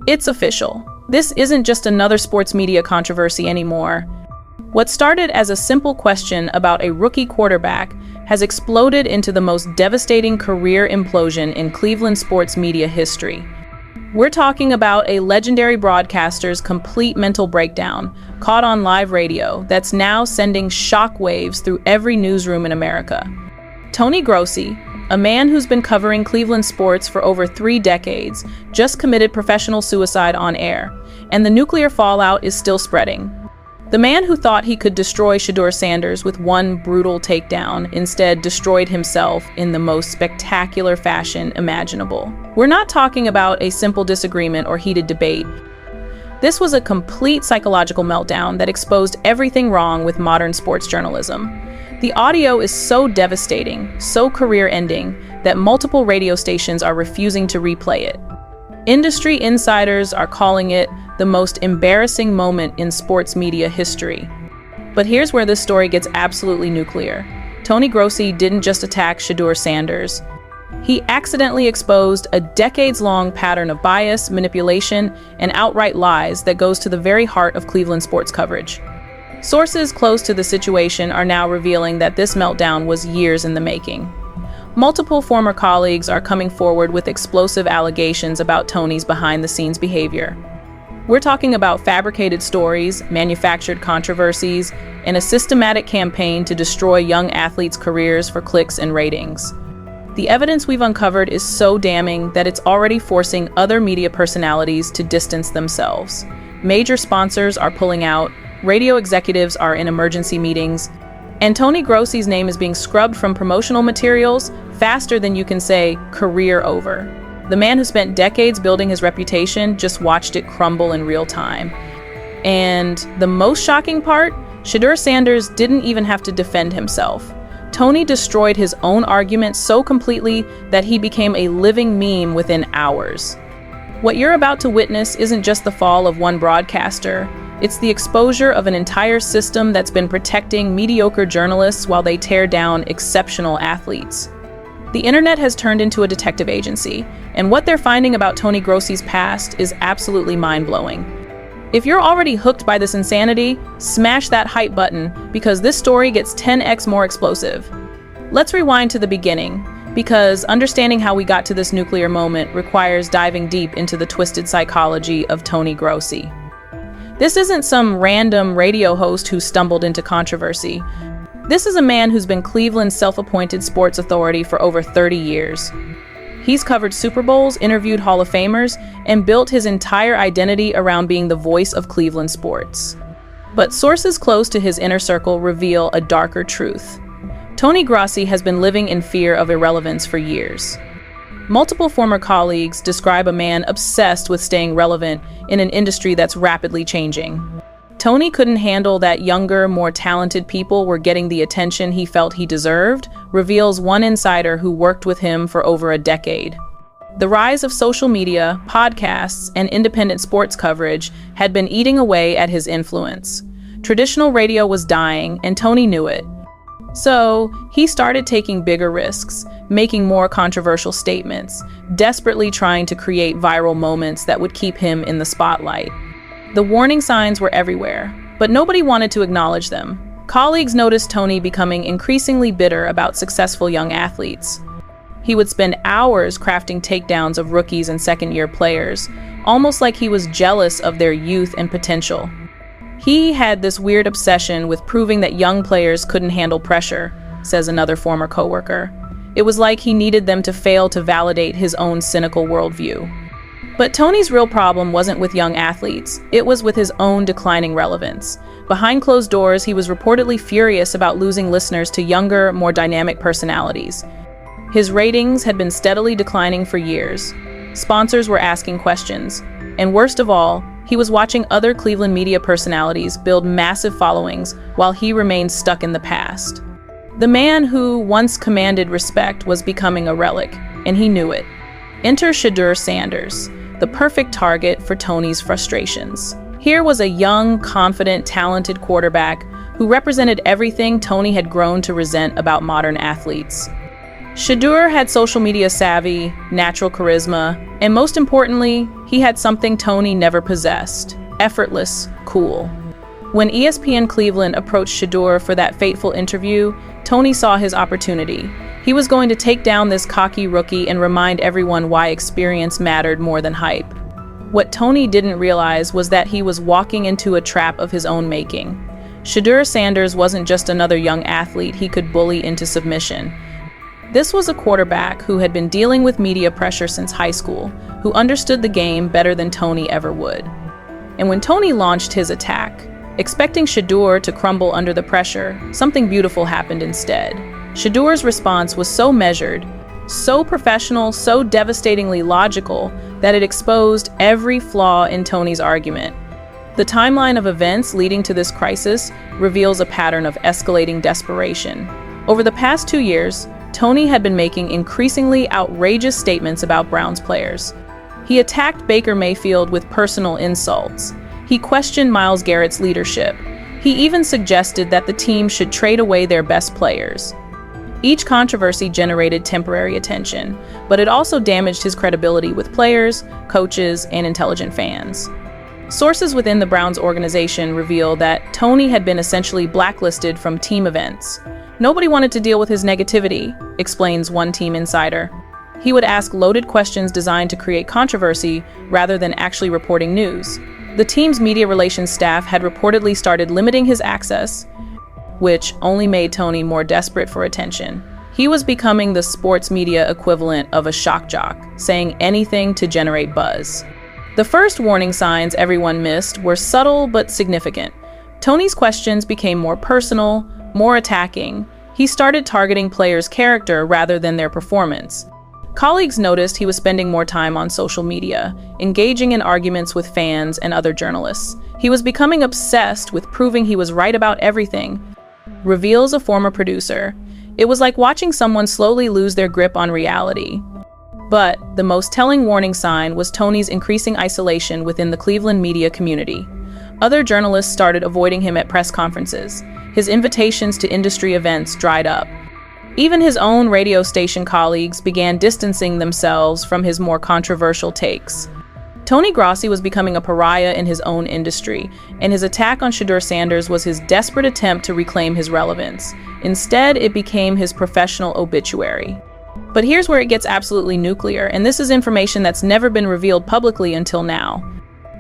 It's official. This isn't just another sports media controversy anymore. What started as a simple question about a rookie quarterback has exploded into the most devastating career implosion in Cleveland sports media history. We're talking about a legendary broadcaster's complete mental breakdown, caught on live radio, that's now sending shockwaves through every newsroom in America. Tony Grossi, a man who's been covering Cleveland sports for over 3 decades, just committed professional suicide on air, and the nuclear fallout is still spreading. The man who thought he could destroy Shedeur Sanders with one brutal takedown instead destroyed himself in the most spectacular fashion imaginable. We're not talking about a simple disagreement or heated debate. This was a complete psychological meltdown that exposed everything wrong with modern sports journalism. The audio is so devastating, so career-ending, that multiple radio stations are refusing to replay it. Industry insiders are calling it the most embarrassing moment in sports media history. But here's where this story gets absolutely nuclear. Tony Grossi didn't just attack Shedeur Sanders. He accidentally exposed a decades-long pattern of bias, manipulation, and outright lies that goes to the very heart of Cleveland sports coverage. Sources close to the situation are now revealing that this meltdown was years in the making. Multiple former colleagues are coming forward with explosive allegations about Tony's behind-the-scenes behavior. We're talking about fabricated stories, manufactured controversies, and a systematic campaign to destroy young athletes' careers for clicks and ratings. The evidence we've uncovered is so damning that it's already forcing other media personalities to distance themselves. Major sponsors are pulling out, radio executives are in emergency meetings, and Tony Grossi's name is being scrubbed from promotional materials faster than you can say, career over. The man who spent decades building his reputation just watched it crumble in real time. And the most shocking part, Shedeur Sanders didn't even have to defend himself. Tony destroyed his own argument so completely that he became a living meme within hours. What you're about to witness isn't just the fall of one broadcaster. It's the exposure of an entire system that's been protecting mediocre journalists while they tear down exceptional athletes. The internet has turned into a detective agency, and what they're finding about Tony Grossi's past is absolutely mind-blowing. If you're already hooked by this insanity, smash that hype button, because this story gets 10x more explosive. Let's rewind to the beginning, because understanding how we got to this nuclear moment requires diving deep into the twisted psychology of Tony Grossi. This isn't some random radio host who stumbled into controversy. This is a man who's been Cleveland's self-appointed sports authority for over 30 years. He's covered Super Bowls, interviewed Hall of Famers, and built his entire identity around being the voice of Cleveland sports. But sources close to his inner circle reveal a darker truth. Tony Grossi has been living in fear of irrelevance for years. Multiple former colleagues describe a man obsessed with staying relevant in an industry that's rapidly changing. Tony couldn't handle that younger, more talented people were getting the attention he felt he deserved, reveals one insider who worked with him for over a decade. The rise of social media, podcasts, and independent sports coverage had been eating away at his influence. Traditional radio was dying, and Tony knew it. So, he started taking bigger risks, making more controversial statements, desperately trying to create viral moments that would keep him in the spotlight. The warning signs were everywhere, but nobody wanted to acknowledge them. Colleagues noticed Tony becoming increasingly bitter about successful young athletes. He would spend hours crafting takedowns of rookies and second-year players, almost like he was jealous of their youth and potential. He had this weird obsession with proving that young players couldn't handle pressure, says another former coworker. It was like he needed them to fail to validate his own cynical worldview. But Tony's real problem wasn't with young athletes, it was with his own declining relevance. Behind closed doors, he was reportedly furious about losing listeners to younger, more dynamic personalities. His ratings had been steadily declining for years. Sponsors were asking questions. And worst of all, he was watching other Cleveland media personalities build massive followings while he remained stuck in the past. The man who once commanded respect was becoming a relic, and he knew it. Enter Shedeur Sanders, the perfect target for Tony's frustrations. Here was a young, confident, talented quarterback who represented everything Tony had grown to resent about modern athletes. Shedeur had social media savvy, natural charisma, and most importantly, He had something Tony never possessed: effortless cool. When ESPN Cleveland approached Shedeur for that fateful interview, Tony saw his opportunity. He was going to take down this cocky rookie and remind everyone why experience mattered more than hype. What Tony didn't realize was that he was walking into a trap of his own making. Shedeur Sanders wasn't just another young athlete he could bully into submission. This was a quarterback who had been dealing with media pressure since high school, who understood the game better than Tony ever would. And when Tony launched his attack, expecting Shedeur to crumble under the pressure, something beautiful happened instead. Shedeur's response was so measured, so professional, so devastatingly logical, that it exposed every flaw in Tony's argument. The timeline of events leading to this crisis reveals a pattern of escalating desperation. Over the past 2 years, Tony had been making increasingly outrageous statements about Browns players. He attacked Baker Mayfield with personal insults. He questioned Myles Garrett's leadership. He even suggested that the team should trade away their best players. Each controversy generated temporary attention, but it also damaged his credibility with players, coaches, and intelligent fans. Sources within the Browns organization reveal that Tony had been essentially blacklisted from team events. Nobody wanted to deal with his negativity, explains one team insider. He would ask loaded questions designed to create controversy rather than actually reporting news. The team's media relations staff had reportedly started limiting his access, which only made Tony more desperate for attention. He was becoming the sports media equivalent of a shock jock, saying anything to generate buzz. The first warning signs everyone missed were subtle but significant. Tony's questions became more personal, more attacking. He started targeting players' character rather than their performance. Colleagues noticed he was spending more time on social media, engaging in arguments with fans and other journalists. He was becoming obsessed with proving he was right about everything, reveals a former producer. It was like watching someone slowly lose their grip on reality. But the most telling warning sign was Tony's increasing isolation within the Cleveland media community. Other journalists started avoiding him at press conferences. His invitations to industry events dried up. Even his own radio station colleagues began distancing themselves from his more controversial takes. Tony Grossi was becoming a pariah in his own industry, and his attack on Shedeur Sanders was his desperate attempt to reclaim his relevance. Instead, it became his professional obituary. But here's where it gets absolutely nuclear, and this is information that's never been revealed publicly until now.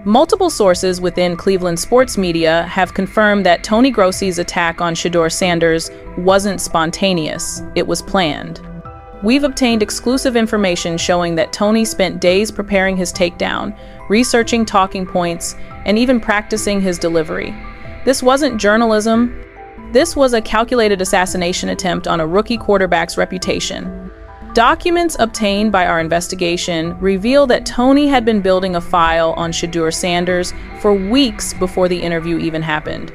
Multiple sources within Cleveland sports media have confirmed that Tony Grossi's attack on Shedeur Sanders wasn't spontaneous, it was planned. We've obtained exclusive information showing that Tony spent days preparing his takedown, researching talking points, and even practicing his delivery. This wasn't journalism. This was a calculated assassination attempt on a rookie quarterback's reputation. Documents obtained by our investigation reveal that Tony had been building a file on Shedeur Sanders for weeks before the interview even happened.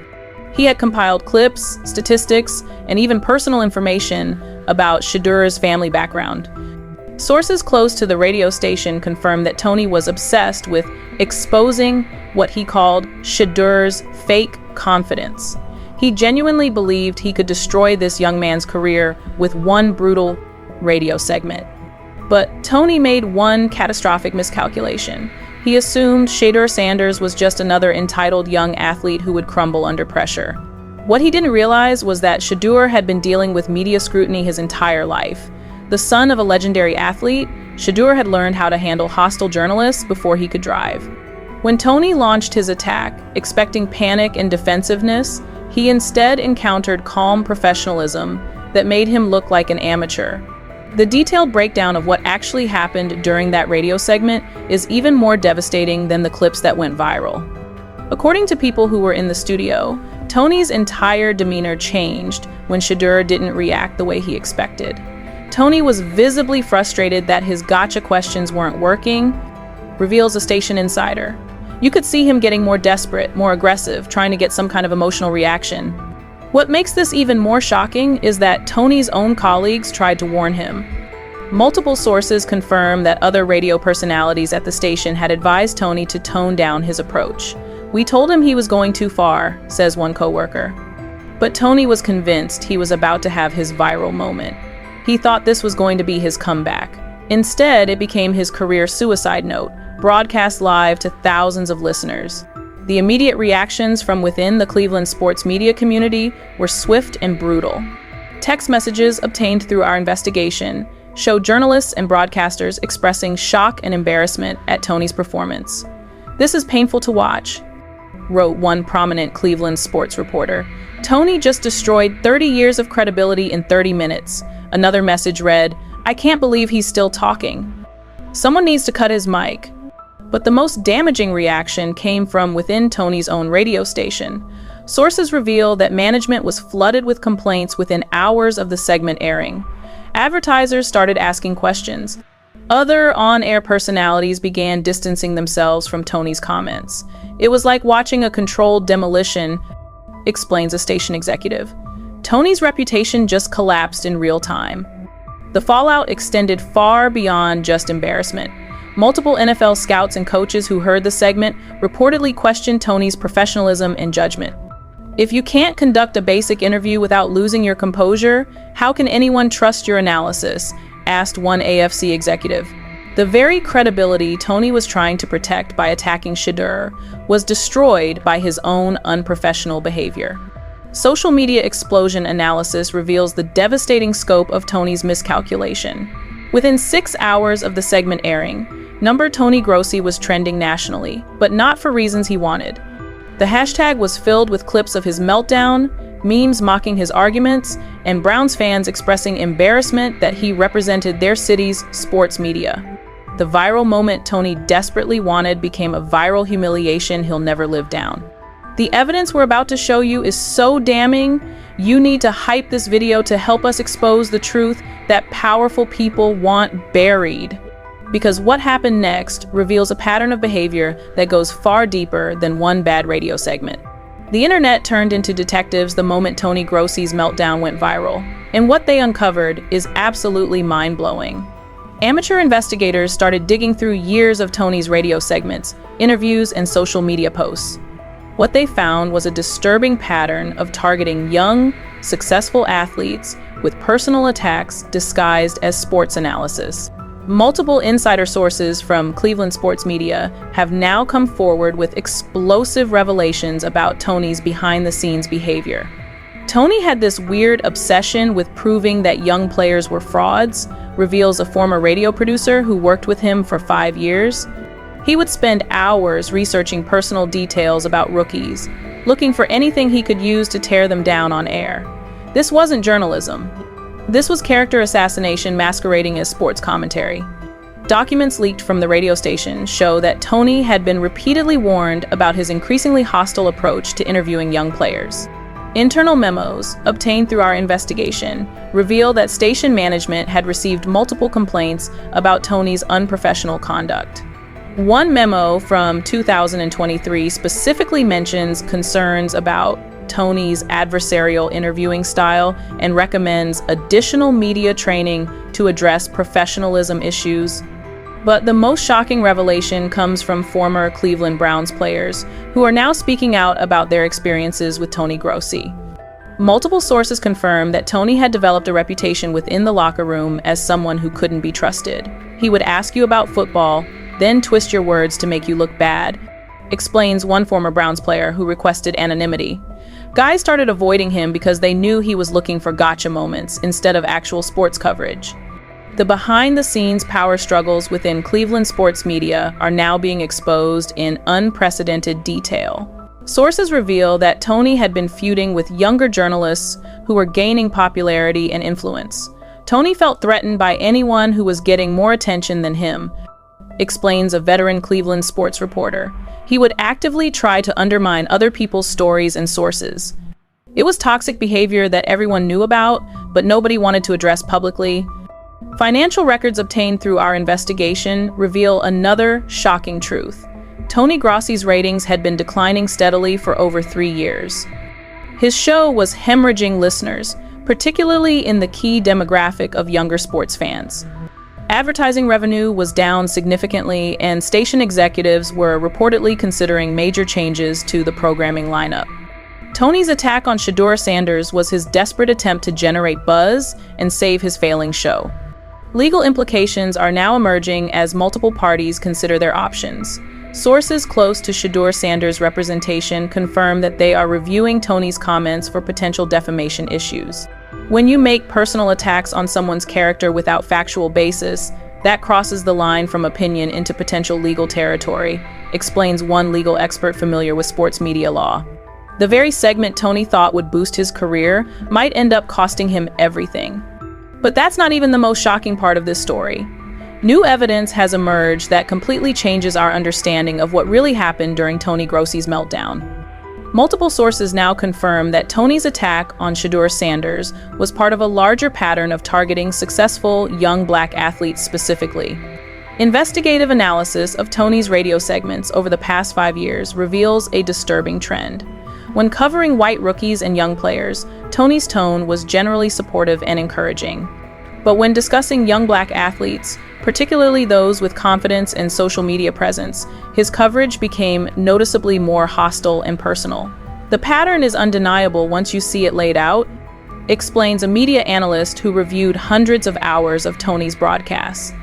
He had compiled clips, statistics, and even personal information about Shedeur's family background. Sources close to the radio station confirmed that Tony was obsessed with exposing what he called Shedeur's fake confidence. He genuinely believed he could destroy this young man's career with one brutal radio segment. But Tony made one catastrophic miscalculation. He assumed Shedeur Sanders was just another entitled young athlete who would crumble under pressure. What he didn't realize was that Shedeur had been dealing with media scrutiny his entire life. The son of a legendary athlete, Shedeur had learned how to handle hostile journalists before he could drive. When Tony launched his attack, expecting panic and defensiveness, he instead encountered calm professionalism that made him look like an amateur. The detailed breakdown of what actually happened during that radio segment is even more devastating than the clips that went viral. According to people who were in the studio, Tony's entire demeanor changed when Shedeur didn't react the way he expected. Tony was visibly frustrated that his gotcha questions weren't working, reveals a station insider. You could see him getting more desperate, more aggressive, trying to get some kind of emotional reaction. What makes this even more shocking is that Tony's own colleagues tried to warn him. Multiple sources confirm that other radio personalities at the station had advised Tony to tone down his approach. "We told him he was going too far," says one coworker. But Tony was convinced he was about to have his viral moment. He thought this was going to be his comeback. Instead, it became his career suicide note, broadcast live to thousands of listeners. The immediate reactions from within the Cleveland sports media community were swift and brutal. Text messages obtained through our investigation show journalists and broadcasters expressing shock and embarrassment at Tony's performance. "This is painful to watch," wrote one prominent Cleveland sports reporter. "Tony just destroyed 30 years of credibility in 30 minutes. Another message read, "I can't believe he's still talking. Someone needs to cut his mic." But the most damaging reaction came from within Tony's own radio station. Sources reveal that management was flooded with complaints within hours of the segment airing. Advertisers started asking questions. Other on-air personalities began distancing themselves from Tony's comments. "It was like watching a controlled demolition," explains a station executive. Tony's reputation just collapsed in real time. The fallout extended far beyond just embarrassment. Multiple NFL scouts and coaches who heard the segment reportedly questioned Tony's professionalism and judgment. "If you can't conduct a basic interview without losing your composure, how can anyone trust your analysis?" asked one AFC executive. The very credibility Tony was trying to protect by attacking Shedeur was destroyed by his own unprofessional behavior. Social media explosion analysis reveals the devastating scope of Tony's miscalculation. Within 6 hours of the segment airing, Tony Grossi was trending nationally, but not for reasons he wanted. The hashtag was filled with clips of his meltdown, memes mocking his arguments, and Browns fans expressing embarrassment that he represented their city's sports media. The viral moment Tony desperately wanted became a viral humiliation he'll never live down. The evidence we're about to show you is so damning, you need to hype this video to help us expose the truth that powerful people want buried. Because what happened next reveals a pattern of behavior that goes far deeper than one bad radio segment. The internet turned into detectives the moment Tony Grossi's meltdown went viral, and what they uncovered is absolutely mind-blowing. Amateur investigators started digging through years of Tony's radio segments, interviews, and social media posts. What they found was a disturbing pattern of targeting young, successful athletes with personal attacks disguised as sports analysis. Multiple insider sources from Cleveland sports media have now come forward with explosive revelations about Tony's behind-the-scenes behavior. Tony had this weird obsession with proving that young players were frauds, reveals a former radio producer who worked with him for 5 years. He would spend hours researching personal details about rookies, looking for anything he could use to tear them down on air. This wasn't journalism. This was character assassination masquerading as sports commentary. Documents leaked from the radio station show that Tony had been repeatedly warned about his increasingly hostile approach to interviewing young players. Internal memos, obtained through our investigation, reveal that station management had received multiple complaints about Tony's unprofessional conduct. One memo from 2023 specifically mentions concerns about Tony's adversarial interviewing style and recommends additional media training to address professionalism issues. But the most shocking revelation comes from former Cleveland Browns players who are now speaking out about their experiences with Tony Grossi. Multiple sources confirm that Tony had developed a reputation within the locker room as someone who couldn't be trusted. He would ask you about football, then twist your words to make you look bad, explains one former Browns player who requested anonymity. Guys started avoiding him because they knew he was looking for gotcha moments instead of actual sports coverage. The behind-the-scenes power struggles within Cleveland sports media are now being exposed in unprecedented detail. Sources reveal that Tony had been feuding with younger journalists who were gaining popularity and influence. Tony felt threatened by anyone who was getting more attention than him, explains a veteran Cleveland sports reporter. He would actively try to undermine other people's stories and sources. It was toxic behavior that everyone knew about, but nobody wanted to address publicly. Financial records obtained through our investigation reveal another shocking truth. Tony Grossi's ratings had been declining steadily for over 3 years. His show was hemorrhaging listeners, particularly in the key demographic of younger sports fans. Advertising revenue was down significantly, and station executives were reportedly considering major changes to the programming lineup. Tony's attack on Shedeur Sanders was his desperate attempt to generate buzz and save his failing show. Legal implications are now emerging as multiple parties consider their options. Sources close to Shedeur Sanders' representation confirm that they are reviewing Tony's comments for potential defamation issues. When you make personal attacks on someone's character without factual basis, that crosses the line from opinion into potential legal territory, explains one legal expert familiar with sports media law. The very segment Tony thought would boost his career might end up costing him everything. But that's not even the most shocking part of this story. New evidence has emerged that completely changes our understanding of what really happened during Tony Grossi's meltdown. Multiple sources now confirm that Tony's attack on Shedeur Sanders was part of a larger pattern of targeting successful young black athletes specifically. Investigative analysis of Tony's radio segments over the past 5 years reveals a disturbing trend. When covering white rookies and young players, Tony's tone was generally supportive and encouraging. But when discussing young black athletes, particularly those with confidence and social media presence, his coverage became noticeably more hostile and personal. The pattern is undeniable once you see it laid out, explains a media analyst who reviewed hundreds of hours of Tony's broadcasts.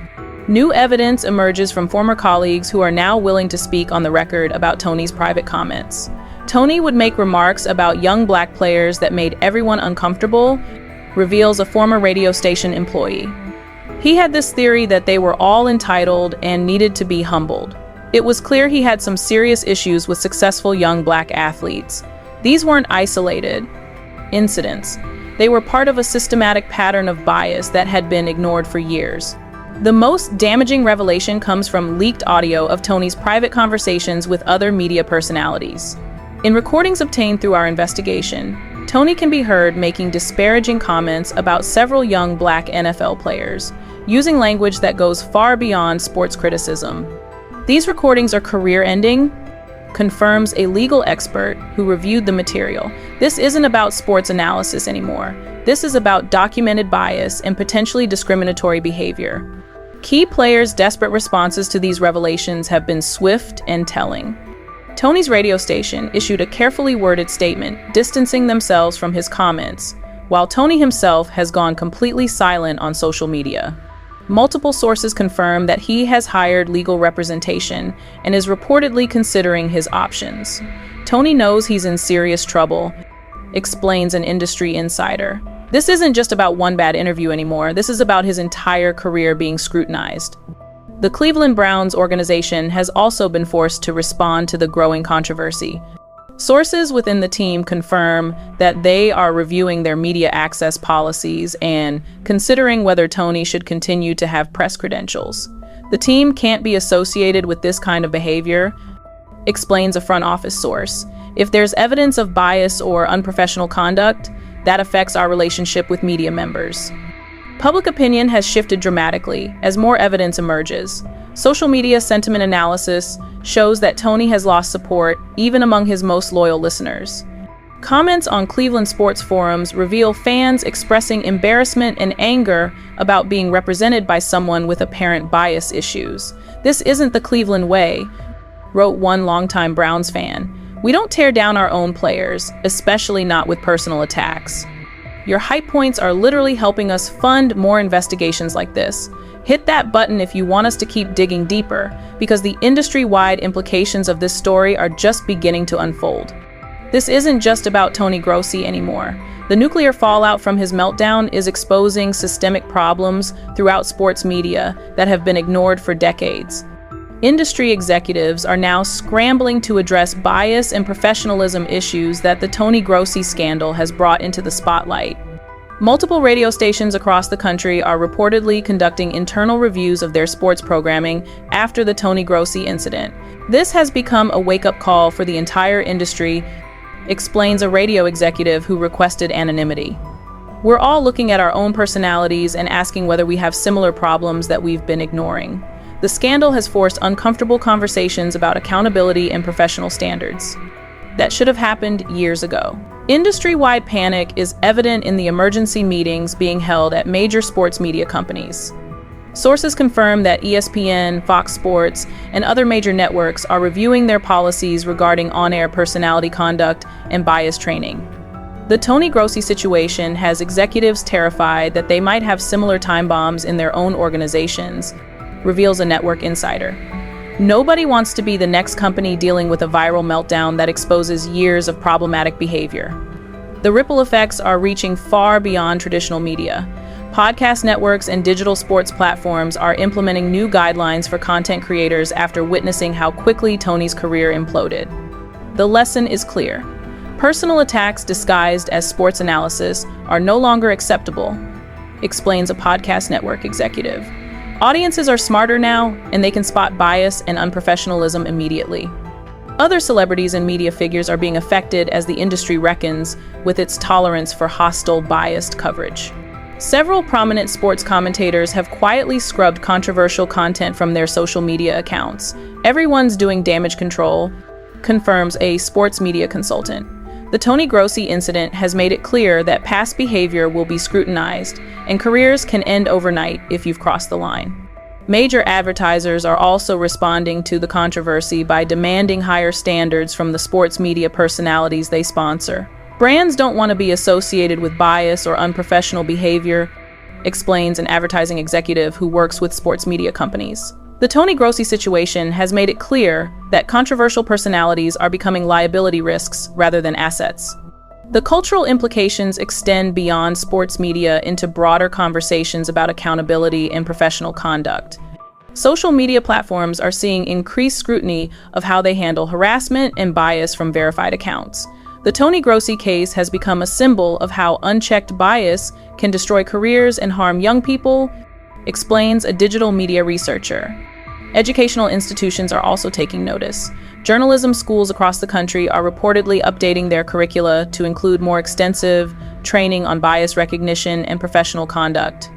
New evidence emerges from former colleagues who are now willing to speak on the record about Tony's private comments. Tony would make remarks about young black players that made everyone uncomfortable, reveals a former radio station employee. He had this theory that they were all entitled and needed to be humbled. It was clear he had some serious issues with successful young black athletes. These weren't isolated incidents. They were part of a systematic pattern of bias that had been ignored for years. The most damaging revelation comes from leaked audio of Tony's private conversations with other media personalities. In recordings obtained through our investigation, Tony can be heard making disparaging comments about several young black NFL players, using language that goes far beyond sports criticism. These recordings are career-ending, confirms a legal expert who reviewed the material. This isn't about sports analysis anymore. This is about documented bias and potentially discriminatory behavior. Key players' desperate responses to these revelations have been swift and telling. Tony's radio station issued a carefully worded statement distancing themselves from his comments, while Tony himself has gone completely silent on social media. Multiple sources confirm that he has hired legal representation and is reportedly considering his options. Tony knows he's in serious trouble, explains an industry insider. This isn't just about one bad interview anymore. This is about his entire career being scrutinized. The Cleveland Browns organization has also been forced to respond to the growing controversy. Sources within the team confirm that they are reviewing their media access policies and considering whether Tony should continue to have press credentials. The team can't be associated with this kind of behavior, explains a front office source. If there's evidence of bias or unprofessional conduct, that affects our relationship with media members. Public opinion has shifted dramatically as more evidence emerges. Social media sentiment analysis shows that Tony has lost support even among his most loyal listeners. Comments on Cleveland sports forums reveal fans expressing embarrassment and anger about being represented by someone with apparent bias issues. "This isn't the Cleveland way," wrote one longtime Browns fan. "We don't tear down our own players, especially not with personal attacks. Your hype points are literally helping us fund more investigations like this. Hit that button if you want us to keep digging deeper, because the industry-wide implications of this story are just beginning to unfold." This isn't just about Tony Grossi anymore. The nuclear fallout from his meltdown is exposing systemic problems throughout sports media that have been ignored for decades. Industry executives are now scrambling to address bias and professionalism issues that the Tony Grossi scandal has brought into the spotlight. Multiple radio stations across the country are reportedly conducting internal reviews of their sports programming after the Tony Grossi incident. This has become a wake-up call for the entire industry, explains a radio executive who requested anonymity. "We're all looking at our own personalities and asking whether we have similar problems that we've been ignoring. The scandal has forced uncomfortable conversations about accountability and professional standards that should have happened years ago." Industry-wide panic is evident in the emergency meetings being held at major sports media companies. Sources confirm that ESPN, Fox Sports, and other major networks are reviewing their policies regarding on-air personality conduct and bias training. The Tony Grossi situation has executives terrified that they might have similar time bombs in their own organizations, reveals a network insider. Nobody wants to be the next company dealing with a viral meltdown that exposes years of problematic behavior. The ripple effects are reaching far beyond traditional media. Podcast networks and digital sports platforms are implementing new guidelines for content creators after witnessing how quickly Tony's career imploded. The lesson is clear. Personal attacks disguised as sports analysis are no longer acceptable, explains a podcast network executive. Audiences are smarter now, and they can spot bias and unprofessionalism immediately. Other celebrities and media figures are being affected as the industry reckons with its tolerance for hostile, biased coverage. Several prominent sports commentators have quietly scrubbed controversial content from their social media accounts. Everyone's doing damage control, confirms a sports media consultant. The Tony Grossi incident has made it clear that past behavior will be scrutinized, and careers can end overnight if you've crossed the line. Major advertisers are also responding to the controversy by demanding higher standards from the sports media personalities they sponsor. Brands don't want to be associated with bias or unprofessional behavior, explains an advertising executive who works with sports media companies. The Tony Grossi situation has made it clear that controversial personalities are becoming liability risks rather than assets. The cultural implications extend beyond sports media into broader conversations about accountability and professional conduct. Social media platforms are seeing increased scrutiny of how they handle harassment and bias from verified accounts. The Tony Grossi case has become a symbol of how unchecked bias can destroy careers and harm young people, explains a digital media researcher. Educational institutions are also taking notice. Journalism schools across the country are reportedly updating their curricula to include more extensive training on bias recognition and professional conduct.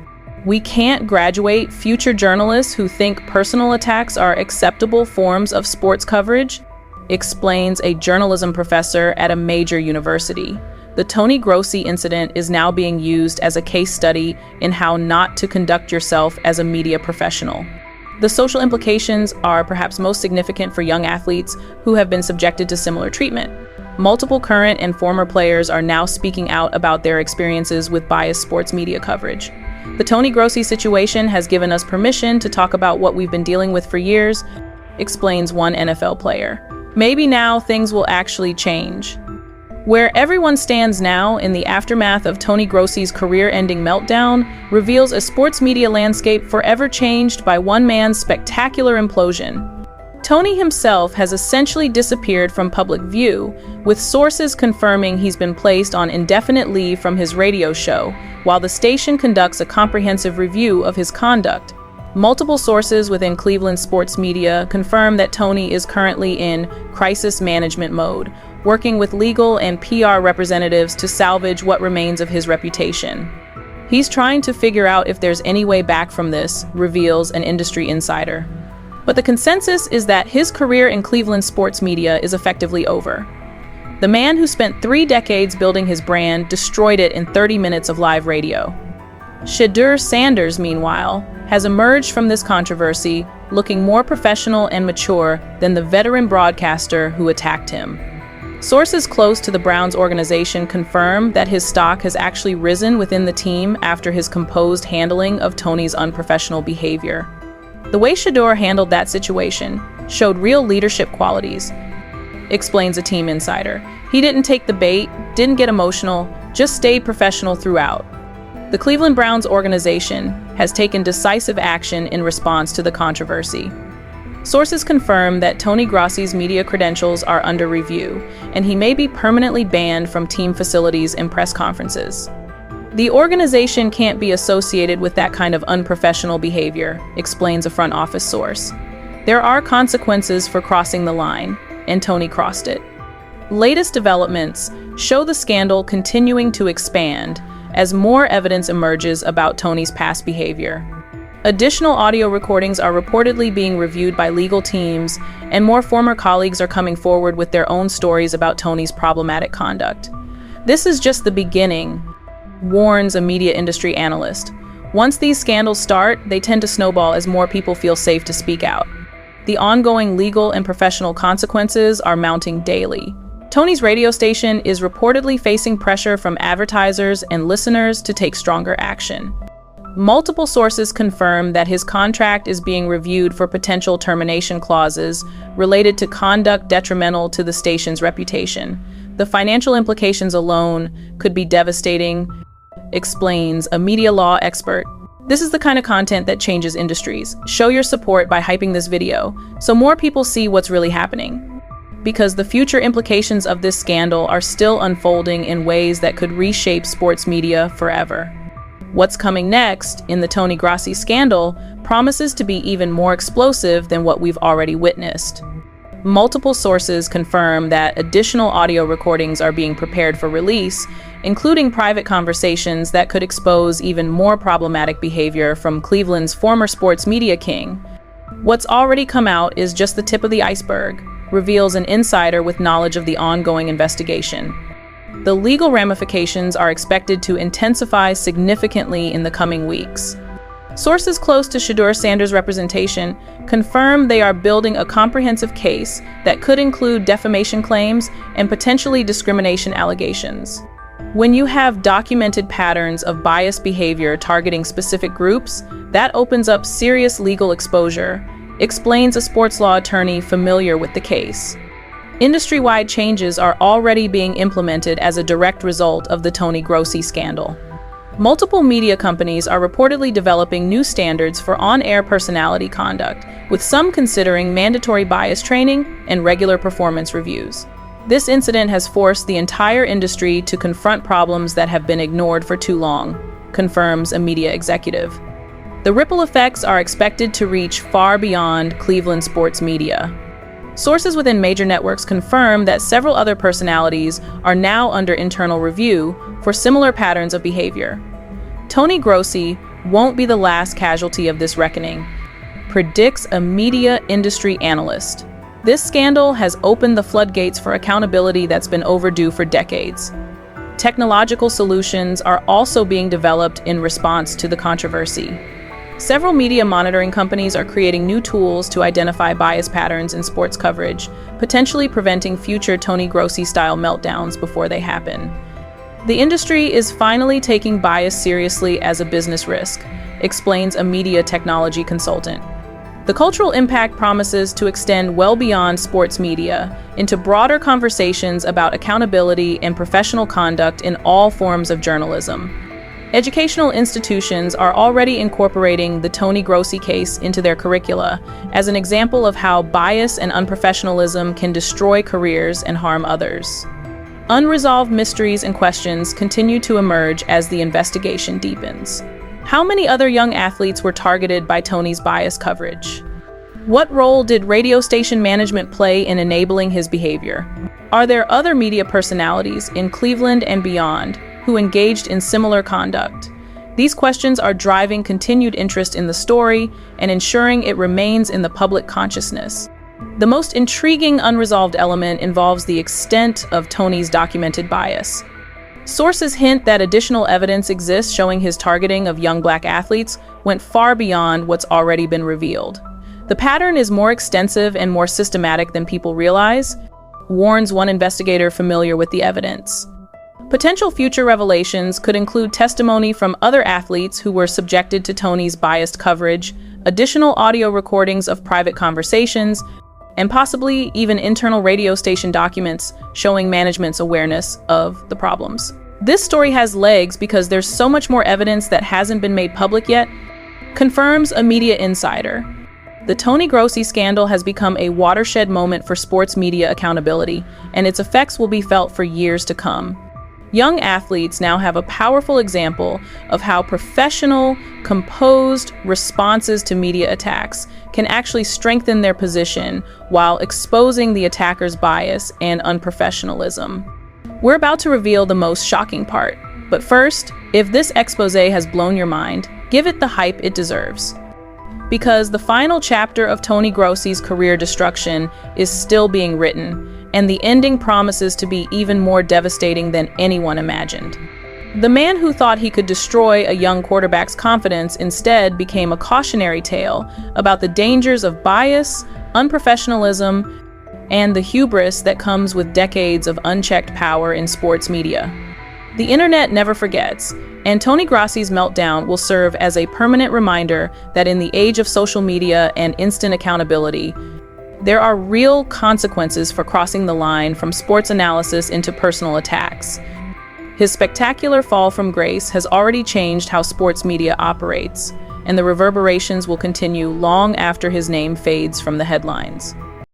We can't graduate future journalists who think personal attacks are acceptable forms of sports coverage, explains a journalism professor at a major university. The Tony Grossi incident is now being used as a case study in how not to conduct yourself as a media professional. The social implications are perhaps most significant for young athletes who have been subjected to similar treatment. Multiple current and former players are now speaking out about their experiences with biased sports media coverage. The Tony Grossi situation has given us permission to talk about what we've been dealing with for years, explains one NFL player. Maybe now things will actually change. Where everyone stands now in the aftermath of Tony Grossi's career-ending meltdown reveals a sports media landscape forever changed by one man's spectacular implosion. Tony himself has essentially disappeared from public view, with sources confirming he's been placed on indefinite leave from his radio show, while the station conducts a comprehensive review of his conduct. Multiple sources within Cleveland sports media confirm that Tony is currently in crisis management mode, working with legal and PR representatives to salvage what remains of his reputation. He's trying to figure out if there's any way back from this, reveals an industry insider. But the consensus is that his career in Cleveland sports media is effectively over. The man who spent 3 decades building his brand destroyed it in 30 minutes of live radio. Shedeur Sanders, meanwhile, has emerged from this controversy looking more professional and mature than the veteran broadcaster who attacked him. Sources close to the Browns organization confirm that his stock has actually risen within the team after his composed handling of Tony's unprofessional behavior. The way Shedeur handled that situation showed real leadership qualities, explains a team insider. He didn't take the bait, didn't get emotional, just stayed professional throughout. The Cleveland Browns organization has taken decisive action in response to the controversy. Sources confirm that Tony Grossi's media credentials are under review, and he may be permanently banned from team facilities and press conferences. The organization can't be associated with that kind of unprofessional behavior, explains a front office source. There are consequences for crossing the line, and Tony crossed it. Latest developments show the scandal continuing to expand as more evidence emerges about Tony's past behavior. Additional audio recordings are reportedly being reviewed by legal teams, and more former colleagues are coming forward with their own stories about Tony's problematic conduct. This is just the beginning, warns a media industry analyst. Once these scandals start, they tend to snowball as more people feel safe to speak out. The ongoing legal and professional consequences are mounting daily. Tony's radio station is reportedly facing pressure from advertisers and listeners to take stronger action. Multiple sources confirm that his contract is being reviewed for potential termination clauses related to conduct detrimental to the station's reputation. The financial implications alone could be devastating, explains a media law expert. This is the kind of content that changes industries. Show your support by hyping this video so more people see what's really happening. Because the future implications of this scandal are still unfolding in ways that could reshape sports media forever. What's coming next in the Tony Grossi scandal promises to be even more explosive than what we've already witnessed. Multiple sources confirm that additional audio recordings are being prepared for release, including private conversations that could expose even more problematic behavior from Cleveland's former sports media king. What's already come out is just the tip of the iceberg, reveals an insider with knowledge of the ongoing investigation. The legal ramifications are expected to intensify significantly in the coming weeks. Sources close to Shedeur Sanders' representation confirm they are building a comprehensive case that could include defamation claims and potentially discrimination allegations. When you have documented patterns of biased behavior targeting specific groups, that opens up serious legal exposure, explains a sports law attorney familiar with the case. Industry-wide changes are already being implemented as a direct result of the Tony Grossi scandal. Multiple media companies are reportedly developing new standards for on-air personality conduct, with some considering mandatory bias training and regular performance reviews. This incident has forced the entire industry to confront problems that have been ignored for too long, confirms a media executive. The ripple effects are expected to reach far beyond Cleveland sports media. Sources within major networks confirm that several other personalities are now under internal review for similar patterns of behavior. Tony Grossi won't be the last casualty of this reckoning, predicts a media industry analyst. This scandal has opened the floodgates for accountability that's been overdue for decades. Technological solutions are also being developed in response to the controversy. Several media monitoring companies are creating new tools to identify bias patterns in sports coverage, potentially preventing future Tony Grossi-style meltdowns before they happen. The industry is finally taking bias seriously as a business risk, explains a media technology consultant. The cultural impact promises to extend well beyond sports media into broader conversations about accountability and professional conduct in all forms of journalism. Educational institutions are already incorporating the Tony Grossi case into their curricula as an example of how bias and unprofessionalism can destroy careers and harm others. Unresolved mysteries and questions continue to emerge as the investigation deepens. How many other young athletes were targeted by Tony's bias coverage? What role did radio station management play in enabling his behavior? Are there other media personalities in Cleveland and beyond who engaged in similar conduct? These questions are driving continued interest in the story and ensuring it remains in the public consciousness. The most intriguing unresolved element involves the extent of Tony's documented bias. Sources hint that additional evidence exists showing his targeting of young black athletes went far beyond what's already been revealed. The pattern is more extensive and more systematic than people realize, warns one investigator familiar with the evidence. Potential future revelations could include testimony from other athletes who were subjected to Tony's biased coverage, additional audio recordings of private conversations, and possibly even internal radio station documents showing management's awareness of the problems. This story has legs because there's so much more evidence that hasn't been made public yet, confirms a media insider. The Tony Grossi scandal has become a watershed moment for sports media accountability, and its effects will be felt for years to come. Young athletes now have a powerful example of how professional, composed responses to media attacks can actually strengthen their position while exposing the attacker's bias and unprofessionalism. We're about to reveal the most shocking part, but first, if this expose has blown your mind, give it the hype it deserves. Because the final chapter of Tony Grossi's career destruction is still being written, and the ending promises to be even more devastating than anyone imagined. The man who thought he could destroy a young quarterback's confidence instead became a cautionary tale about the dangers of bias, unprofessionalism, and the hubris that comes with decades of unchecked power in sports media. The internet never forgets, and Tony Grossi's meltdown will serve as a permanent reminder that in the age of social media and instant accountability, there are real consequences for crossing the line from sports analysis into personal attacks. His spectacular fall from grace has already changed how sports media operates, and the reverberations will continue long after his name fades from the headlines.